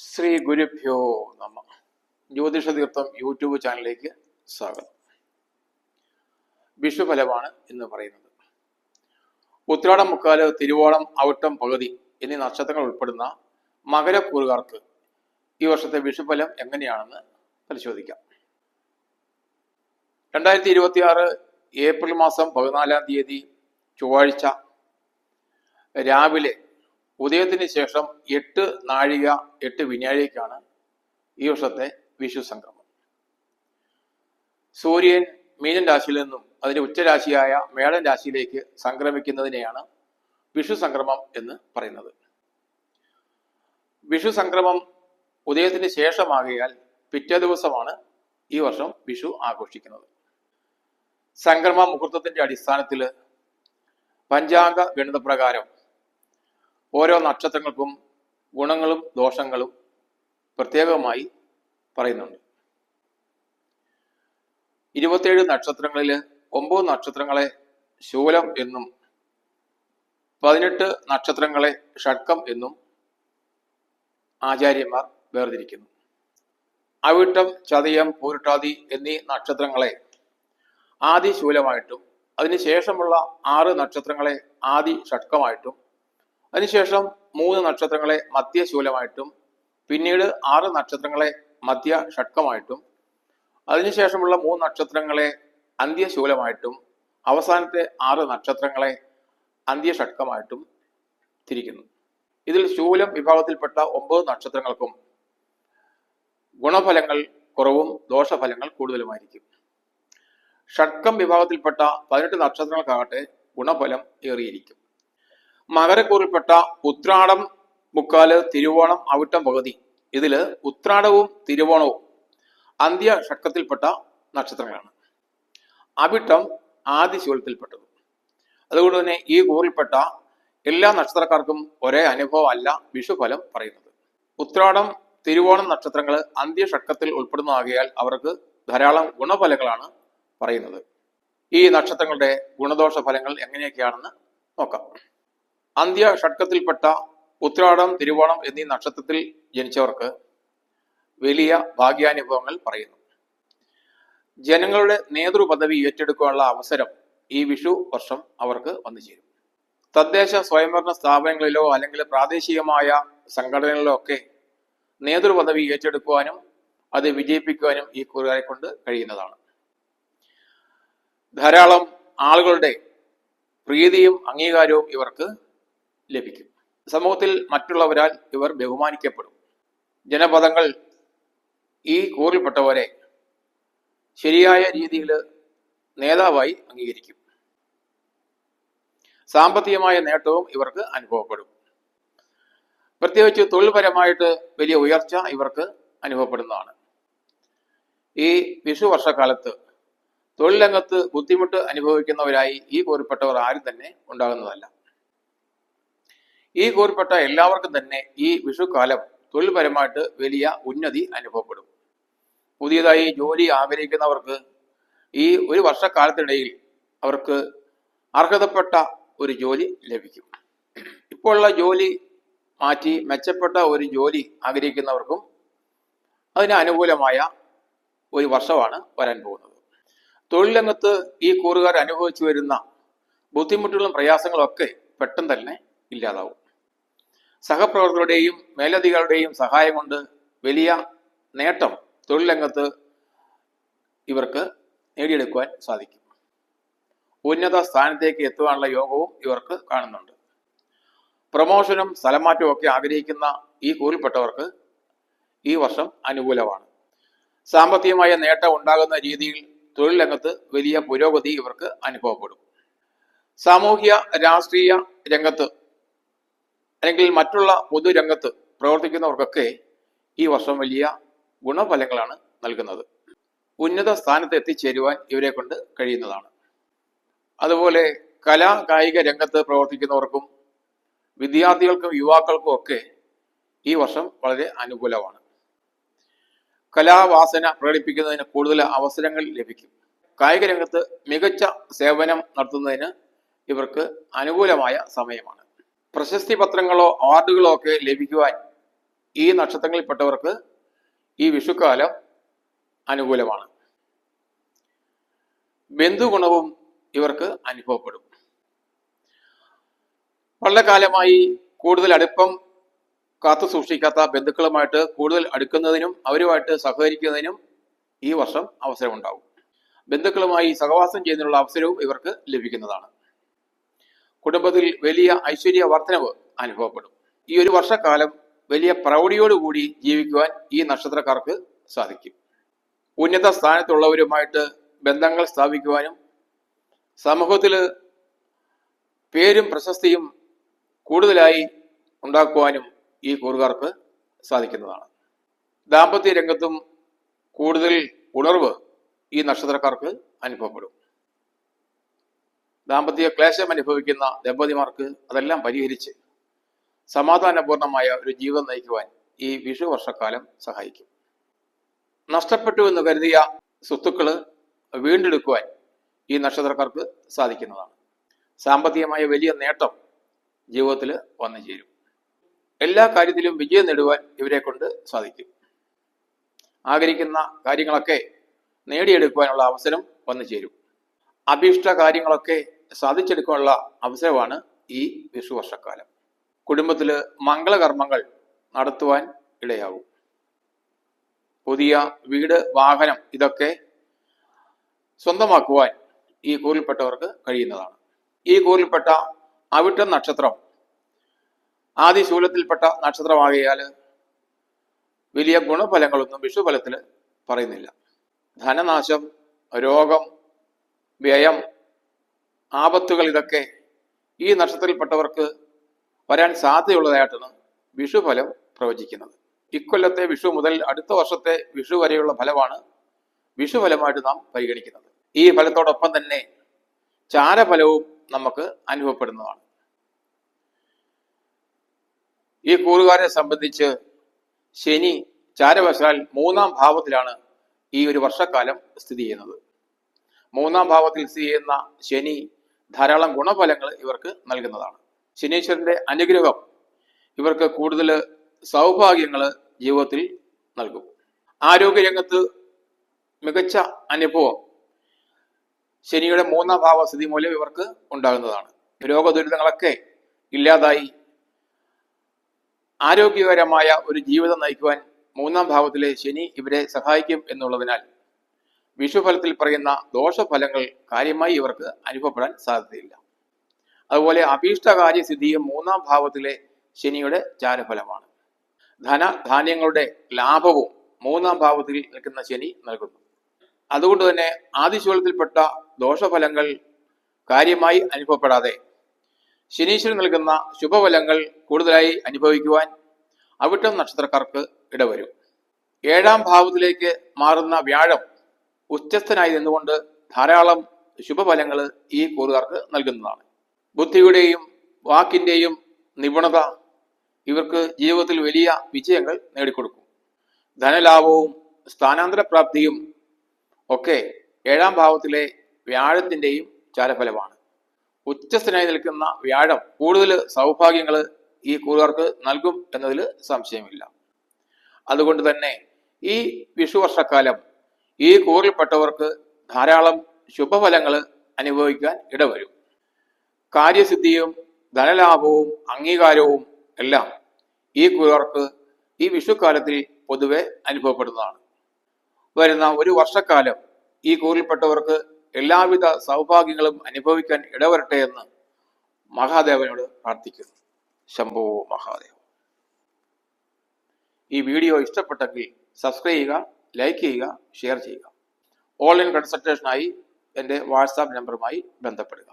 ശ്രീ ഗുരുഭ്യോ നമ. ജ്യോതിഷ തീർത്ഥം യൂട്യൂബ് ചാനലിലേക്ക് സ്വാഗതം. വിഷുഫലമാണ് ഇന്ന് പറയുന്നത്. ഉത്രാടം മുക്കാല്, തിരുവോണം, അവിട്ടം പകുതി എന്നീ നക്ഷത്രങ്ങൾ ഉൾപ്പെടുന്ന മകരക്കൂറുകാർക്ക് ഈ വർഷത്തെ വിഷുഫലം എങ്ങനെയാണെന്ന് പരിശോധിക്കാം. 2026 ഏപ്രിൽ മാസം 14 തീയതി ചൊവ്വാഴ്ച രാവിലെ ഉദയത്തിന് ശേഷം 8 നാഴിക 8 വിനാഴികയ്ക്കാണ് ഈ വർഷത്തെ വിഷു സംക്രമം. സൂര്യൻ മീനൻ രാശിയിൽ നിന്നും അതിന്റെ ഉച്ചരാശിയായ മേടൻ രാശിയിലേക്ക് സംക്രമിക്കുന്നതിനെയാണ് വിഷു സംക്രമം എന്ന് പറയുന്നത്. വിഷു സംക്രമം ഉദയത്തിന് ശേഷമാകിയാൽ പിറ്റേ ദിവസമാണ് ഈ വർഷം വിഷു ആഘോഷിക്കുന്നത്. സംക്രമ മുഹൂർത്തത്തിന്റെ അടിസ്ഥാനത്തിൽ പഞ്ചാംഗ ഗണിതപ്രകാരം ഓരോ നക്ഷത്രങ്ങൾക്കും ഗുണങ്ങളും ദോഷങ്ങളും പ്രത്യേകമായി പറയുന്നുണ്ട്. 27 നക്ഷത്രങ്ങളിൽ 9 നക്ഷത്രങ്ങളെ ശൂലം എന്നും 18 നക്ഷത്രങ്ങളെ ഷഡ്കം എന്നും ആചാര്യന്മാർ വേർതിരിക്കുന്നു. അവിട്ടം, ചതയം, പൂരുട്ടാതി എന്നീ നക്ഷത്രങ്ങളെ ആദി ശൂലമായിട്ടും അതിനുശേഷമുള്ള 6 നക്ഷത്രങ്ങളെ ആദി ഷഡ്കമായിട്ടും അതിനുശേഷം 3 നക്ഷത്രങ്ങളെ മധ്യശൂലമായിട്ടും പിന്നീട് 6 നക്ഷത്രങ്ങളെ മധ്യ ഷഡ്കമായിട്ടും അതിനുശേഷമുള്ള 3 നക്ഷത്രങ്ങളെ അന്ത്യശൂലമായിട്ടും അവസാനത്തെ 6 നക്ഷത്രങ്ങളെ അന്ത്യഷഡ്കമായിട്ടും തിരിക്കുന്നു. ഇതിൽ ശൂലം വിഭാഗത്തിൽപ്പെട്ട 9 നക്ഷത്രങ്ങൾക്കും ഗുണഫലങ്ങൾ കുറവും ദോഷഫലങ്ങൾ കൂടുതലുമായിരിക്കും. ഷഡ്കം വിഭാഗത്തിൽപ്പെട്ട 18 നക്ഷത്രങ്ങൾക്കാകട്ടെ ഗുണഫലം ഏറിയിരിക്കും. മകരക്കൂറിൽപ്പെട്ട ഉത്രാടം മുക്കാല്, തിരുവോണം, അവിട്ടം പകുതി ഇതില് ഉത്രാടവും തിരുവോണവും അന്ത്യ ഷഡ്കത്തിൽപ്പെട്ട നക്ഷത്രങ്ങളാണ്. അവിട്ടം ആദിശൂലത്തിൽപ്പെട്ടത്. അതുകൊണ്ട് തന്നെ ഈ കൂറിൽപ്പെട്ട എല്ലാ നക്ഷത്രക്കാർക്കും ഒരേ അനുഭവം അല്ല വിഷുഫലം പറയുന്നത്. ഉത്രാടം, തിരുവോണം നക്ഷത്രങ്ങൾ അന്ത്യ ഷഡ്കത്തിൽ ഉൾപ്പെടുന്നതാകിയാൽ അവർക്ക് ധാരാളം ഗുണഫലങ്ങളാണ് പറയുന്നത്. ഈ നക്ഷത്രങ്ങളുടെ ഗുണദോഷ ഫലങ്ങൾ എങ്ങനെയൊക്കെയാണെന്ന് നോക്കാം. അന്ത്യ ഷഡ്കത്തിൽപ്പെട്ട ഉത്രാടം, തിരുവോണം എന്നീ നക്ഷത്രത്തിൽ ജനിച്ചവർക്ക് വലിയ ഭാഗ്യാനുഭവങ്ങൾ പറയുന്നു. ജനങ്ങളുടെ നേതൃപദവി ഏറ്റെടുക്കാനുള്ള അവസരം ഈ വിഷു വർഷം അവർക്ക് വന്നു ചേരും. തദ്ദേശ സ്വയംഭരണ സ്ഥാപനങ്ങളിലോ അല്ലെങ്കിൽ പ്രാദേശികമായ സംഘടനകളിലോ ഒക്കെ നേതൃപദവി ഏറ്റെടുക്കുവാനും അത് വിജയിപ്പിക്കുവാനും ഈ കൂറുകാരെ കൊണ്ട് കഴിയുന്നതാണ്. ധാരാളം ആളുകളുടെ പ്രീതിയും അംഗീകാരവും ഇവർക്ക് ലഭിക്കും. സമൂഹത്തിൽ മറ്റുള്ളവരാൽ ഇവർ ബഹുമാനിക്കപ്പെടും. ജനപദങ്ങൾ ഈ കൂറിൽപ്പെട്ടവരെ ശരിയായ രീതിയിൽ നേതാവായി അംഗീകരിക്കും. സാമ്പത്തികമായ നേട്ടവും ഇവർക്ക് അനുഭവപ്പെടും. പ്രത്യേകിച്ച് തൊഴിൽപരമായിട്ട് വലിയ ഉയർച്ച ഇവർക്ക് അനുഭവപ്പെടുന്നതാണ്. ഈ വിഷു വർഷക്കാലത്ത് തൊഴിൽ രംഗത്ത് ബുദ്ധിമുട്ട് അനുഭവിക്കുന്നവരായി ഈ കൂറിൽപ്പെട്ടവർ ആരും തന്നെ ഉണ്ടാകുന്നതല്ല. ഈ കൂറിൽപ്പെട്ട എല്ലാവർക്കും തന്നെ ഈ വിഷുക്കാലം തൊഴിൽപരമായിട്ട് വലിയ ഉന്നതി അനുഭവപ്പെടും. പുതിയതായി ജോലി ആഗ്രഹിക്കുന്നവർക്ക് ഈ ഒരു വർഷക്കാലത്തിനിടയിൽ അവർക്ക് അർഹതപ്പെട്ട ഒരു ജോലി ലഭിക്കും. ഇപ്പോഴുള്ള ജോലി മാറ്റി മെച്ചപ്പെട്ട ഒരു ജോലി ആഗ്രഹിക്കുന്നവർക്കും അതിന് അനുകൂലമായ ഒരു വർഷമാണ് വരാൻ പോകുന്നത്. തൊഴിൽ രംഗത്ത് ഈ കൂറുകാർ അനുഭവിച്ചു വരുന്ന ബുദ്ധിമുട്ടുകളും പ്രയാസങ്ങളും ഒക്കെ പെട്ടെന്ന് തന്നെ ഇല്ലാതാവും. സഹപ്രവർത്തകരുടെയും മേലധികാരികളുടെയും സഹായം കൊണ്ട് വലിയ നേട്ടം തൊഴിൽ രംഗത്ത് ഇവർക്ക് നേടിയെടുക്കുവാൻ സാധിക്കും. ഉന്നത സ്ഥാനത്തേക്ക് എത്തുവാനുള്ള യോഗവും ഇവർക്ക് കാണുന്നുണ്ട്. പ്രമോഷനും സ്ഥലമാറ്റവും ഒക്കെ ആഗ്രഹിക്കുന്ന ഈ കൂറിൽപ്പെട്ടവർക്ക് ഈ വർഷം അനുകൂലമാണ്. സാമ്പത്തികമായ നേട്ടം ഉണ്ടാകുന്ന രീതിയിൽ തൊഴിൽ രംഗത്ത് വലിയ പുരോഗതി ഇവർക്ക് അനുഭവപ്പെടും. സാമൂഹ്യ രാഷ്ട്രീയ രംഗത്ത് അല്ലെങ്കിൽ മറ്റുള്ള പൊതുരംഗത്ത് പ്രവർത്തിക്കുന്നവർക്കൊക്കെ ഈ വർഷം വലിയ ഗുണഫലങ്ങളാണ് നൽകുന്നത്. ഉന്നത സ്ഥാനത്ത് എത്തിച്ചേരുവാൻ ഇവരെ കൊണ്ട് കഴിയുന്നതാണ്. അതുപോലെ കലാ കായിക രംഗത്ത് പ്രവർത്തിക്കുന്നവർക്കും വിദ്യാർത്ഥികൾക്കും യുവാക്കൾക്കും ഒക്കെ ഈ വർഷം വളരെ അനുകൂലമാണ്. കലാവാസന പ്രകടിപ്പിക്കുന്നതിന് കൂടുതൽ അവസരങ്ങൾ ലഭിക്കും. കായിക രംഗത്ത് മികച്ച സേവനം നടത്തുന്നതിന് ഇവർക്ക് അനുകൂലമായ സമയമാണ്. പ്രശസ്തി പത്രങ്ങളോ അവാർഡുകളോ ഒക്കെ ലഭിക്കുവാൻ ഈ നക്ഷത്രങ്ങളിൽപ്പെട്ടവർക്ക് ഈ വിഷുക്കാലം അനുകൂലമാണ്. ബന്ധുഗുണവും ഇവർക്ക് അനുഭവപ്പെടും. വളരെ കാലമായി കൂടുതൽ അടുപ്പം കാത്തു സൂക്ഷിക്കാത്ത ബന്ധുക്കളുമായിട്ട് കൂടുതൽ അടുക്കുന്നതിനും അവരുമായിട്ട് സഹകരിക്കുന്നതിനും ഈ വർഷം അവസരമുണ്ടാകും. ബന്ധുക്കളുമായി സഹവാസം ചെയ്യുന്നതിനുള്ള അവസരവും ഇവർക്ക് ലഭിക്കുന്നതാണ്. കുടുംബത്തിൽ വലിയ ഐശ്വര്യ വർധനവ് അനുഭവപ്പെടും. ഈ ഒരു വർഷക്കാലം വലിയ പ്രൗഢിയോടുകൂടി ജീവിക്കുവാൻ ഈ നക്ഷത്രക്കാർക്ക് സാധിക്കും. ഉന്നത സ്ഥാനത്തുള്ളവരുമായിട്ട് ബന്ധങ്ങൾ സ്ഥാപിക്കുവാനും സമൂഹത്തിൽ പേരും പ്രശസ്തിയും കൂടുതലായി ഉണ്ടാക്കുവാനും ഈ കൂറുകാർക്ക് സാധിക്കുന്നതാണ്. ദാമ്പത്യ രംഗത്തും കൂടുതൽ ഉണർവ് ഈ നക്ഷത്രക്കാർക്ക് അനുഭവപ്പെടും. ദാമ്പത്യ ക്ലേശം അനുഭവിക്കുന്ന ദമ്പതിമാർക്ക് അതെല്ലാം പരിഹരിച്ച് സമാധാനപൂർണമായ ഒരു ജീവിതം നയിക്കുവാൻ ഈ വിഷു വർഷക്കാലം സഹായിക്കും. നഷ്ടപ്പെട്ടു എന്ന് കരുതിയ സ്വത്തുക്കള് വീണ്ടെടുക്കുവാൻ ഈ നക്ഷത്രക്കാർക്ക് സാധിക്കുന്നതാണ്. സാമ്പത്തികമായ വലിയ നേട്ടം ജീവിതത്തിൽ വന്നു ചേരും. എല്ലാ കാര്യത്തിലും വിജയം നേടുവാൻ ഇവരെ കൊണ്ട് സാധിക്കും. ആഗ്രഹിക്കുന്ന കാര്യങ്ങളൊക്കെ നേടിയെടുക്കുവാനുള്ള അവസരം വന്നു ചേരും. അഭീഷ്ട കാര്യങ്ങളൊക്കെ സാധിച്ചെടുക്കാനുള്ള അവസരമാണ് ഈ വിഷു വർഷക്കാലം. കുടുംബത്തിൽ മംഗളകർമ്മങ്ങൾ നടത്തുവാൻ ഇടയാകും. പുതിയ വീട്, വാഹനം ഇതൊക്കെ സ്വന്തമാക്കുവാൻ ഈ കൂറിൽപ്പെട്ടവർക്ക് കഴിയുന്നതാണ്. ഈ കൂറിൽപ്പെട്ട അവിട്ടം നക്ഷത്രം ആദിശൂലത്തിൽപ്പെട്ട നക്ഷത്രമാകിയാൽ വലിയ ഗുണഫലങ്ങളൊന്നും വിഷുഫലത്തിൽ പറയുന്നില്ല. ധനനാശം, രോഗം, വ്യയം, ആപത്തുകൾ ഇതൊക്കെ ഈ നക്ഷത്രത്തിൽപ്പെട്ടവർക്ക് വരാൻ സാധ്യതയുള്ളതായിട്ടാണ് വിഷുഫലം പ്രവചിക്കുന്നത്. ഇക്കൊല്ലത്തെ വിഷു മുതൽ അടുത്ത വർഷത്തെ വിഷു വരെയുള്ള ഫലമാണ് വിഷുഫലമായിട്ട് നാം പരിഗണിക്കുന്നത്. ഈ ഫലത്തോടൊപ്പം തന്നെ ചാരഫലവും നമുക്ക് അനുഭവപ്പെടുന്നതാണ്. ഈ കൂറുകാരെ സംബന്ധിച്ച് ശനി ചാരവശാൽ 3-ാം ഭാവത്തിലാണ് ഈ ഒരു വർഷക്കാലം സ്ഥിതി ചെയ്യുന്നത്. 3-ാം ഭാവത്തിൽ സ്ഥിതി ചെയ്യുന്ന ശനി ധാരാളം ഗുണഫലങ്ങൾ ഇവർക്ക് നൽകുന്നതാണ്. ശനീശ്വരന്റെ അനുഗ്രഹം ഇവർക്ക് കൂടുതൽ സൗഭാഗ്യങ്ങൾ ജീവിതത്തിൽ നൽകും. ആരോഗ്യരംഗത്ത് മികച്ച അനുഭവം ശനിയുടെ 3-ാം ഭാവ സ്ഥിതി മൂലം ഇവർക്ക് ഉണ്ടാകുന്നതാണ്. രോഗദുരിതങ്ങളൊക്കെ ഇല്ലാതായി ആരോഗ്യകരമായ ഒരു ജീവിതം നയിക്കുവാൻ 3-ാം ഭാവത്തിലെ ശനി ഇവരെ സഹായിക്കും എന്നുള്ളതിനാൽ വിഷുഫലത്തിൽ പറയുന്ന ദോഷഫലങ്ങൾ കാര്യമായി ഇവർക്ക് അനുഭവപ്പെടാൻ സാധ്യതയില്ല. അതുപോലെ അഭീഷ്ടകാര്യസിദ്ധിയും 3-ാം ഭാവത്തിലെ ശനിയുടെ ചാരഫലമാണ്. ധാന്യങ്ങളുടെ ലാഭവും 3-ാം ഭാവത്തിൽ നിൽക്കുന്ന ശനി നൽകുന്നു. അതുകൊണ്ട് തന്നെ ആദിശൂലത്തിൽപ്പെട്ട ദോഷഫലങ്ങൾ കാര്യമായി അനുഭവപ്പെടാതെ ശനീശ്വരൻ നൽകുന്ന ശുഭഫലങ്ങൾ കൂടുതലായി അനുഭവിക്കുവാൻ അവിട്ടം നക്ഷത്രക്കാർക്ക് ഇടവരും. 7-ാം ഭാവത്തിലേക്ക് മാറുന്ന വ്യാഴം ഉച്ചസ്ഥനായി നിന്നുകൊണ്ട് ധാരാളം ശുഭഫലങ്ങൾ ഈ കൂറുകാർക്ക് നൽകുന്നതാണ്. ബുദ്ധിയുടെയും വാക്കിന്റെയും നിപുണത ഇവർക്ക് ജീവിതത്തിൽ വലിയ വിജയങ്ങൾ നേടിക്കൊടുക്കും. ധനലാഭവും സ്ഥാനാന്തര പ്രാപ്തിയും ഒക്കെ 7-ാം ഭാവത്തിലെ വ്യാഴത്തിന്റെയും ചാരഫലമാണ്. ഉച്ചസ്ഥനായി നിൽക്കുന്ന വ്യാഴം കൂടുതൽ സൗഭാഗ്യങ്ങൾ ഈ കൂറുകാർക്ക് നൽകും എന്നതിൽ സംശയമില്ല. അതുകൊണ്ട് തന്നെ ഈ വിഷുവർഷക്കാലം ഈ കൂറിൽപ്പെട്ടവർക്ക് ധാരാളം ശുഭഫലങ്ങൾ അനുഭവിക്കാൻ ഇടവരും. കാര്യസിദ്ധിയും ധനലാഭവും അംഗീകാരവും എല്ലാം ഈ കൂറുകാർക്ക് ഈ വിഷുക്കാലത്തിൽ പൊതുവെ അനുഭവപ്പെടുന്നതാണ്. വരുന്ന ഒരു വർഷക്കാലം ഈ കൂറിൽപ്പെട്ടവർക്ക് എല്ലാവിധ സൗഭാഗ്യങ്ങളും അനുഭവിക്കാൻ ഇടവരട്ടെ എന്ന് മഹാദേവനോട് പ്രാർത്ഥിക്കുന്നു. ശംഭോ മഹാദേവ. ഈ വീഡിയോ ഇഷ്ടപ്പെട്ടെങ്കിൽ സബ്സ്ക്രൈബ് ചെയ്യുക, ലൈക്ക് ചെയ്യുക, ഷെയർ ചെയ്യുക. ഓൺലൈൻ കൺസൾട്ടേഷനായി എൻ്റെ വാട്സാപ്പ് നമ്പറുമായി ബന്ധപ്പെടുക.